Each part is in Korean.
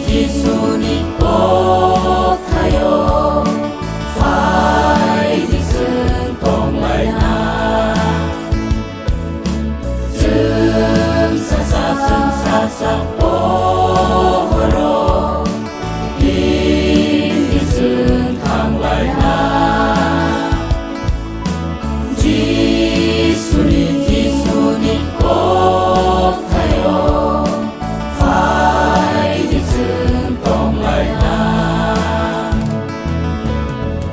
지순이 꽃하여 파이디슨 똥말나 승사사 뽀로 빈디슨 강말나 지순이 꽃하여 파이디슨 똥말나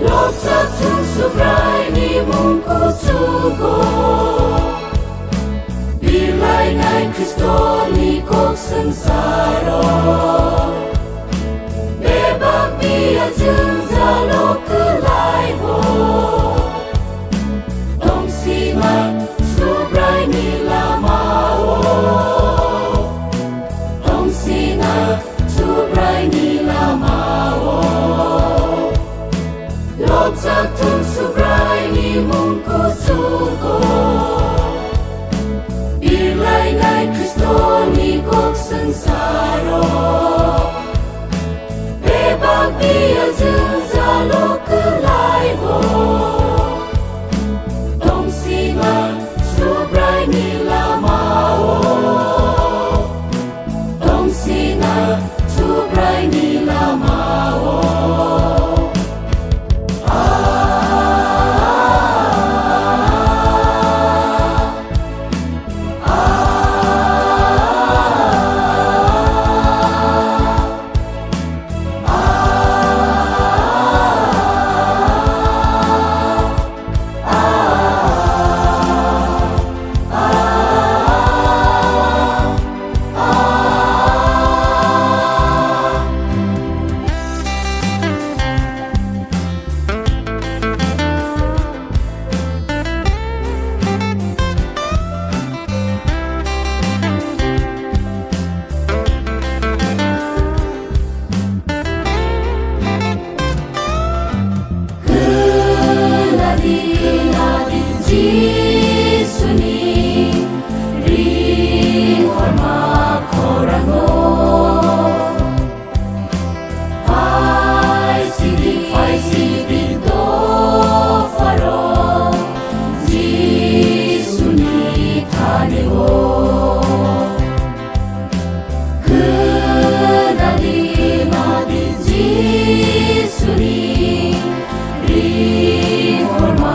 롭사퉁 수브라이니 뭉꾸주고 빌라이 나이 크리스토니 곡승사로 베박 비아 증자로 클라이보 동시마 수브라이니 라마오 동시나 수브라이니 라마오 롭사퉁 수브라이니 뭉꾸주고 빌라이 나이 크리스토니 곡승사로 베박 비아 증자로 클라이보 동시마 수브라이니 라마오 동시나 수브라이니 라마오 지순이 리월마 코라노 파이시디 도파로 지순이 타네오 그날이 나디 지순이 리월마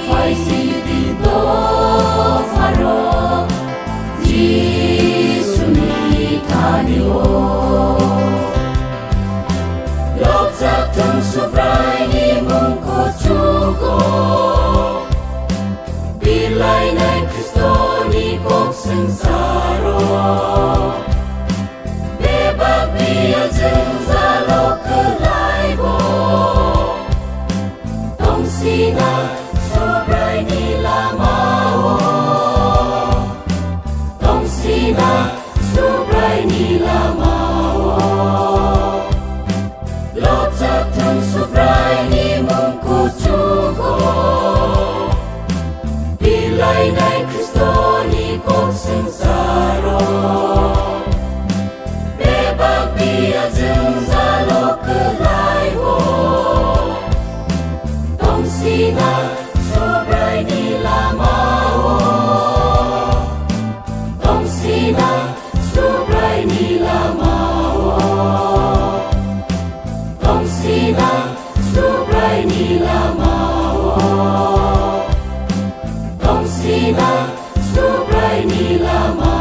파이시디 도파로 지순이 타니오 롭사퉁 수브라이니 뭉꾸주고 빌라이 나이 크리스토니 곡승사로 베박 비아 증자로 클라이보 동시나 수브라이니 라마오 동시나 수브라이니 라마오 롭사퉁 수브라이니 뭉꾸주고 빌라이 나이 크리스토니 곡승사로 베박 비아 증자로 클라이보 동시나 수브라이니 라마오 동시나 수브라이니 라마오 동시나 수브라이니 라마오 동시나 수브라이니 라마오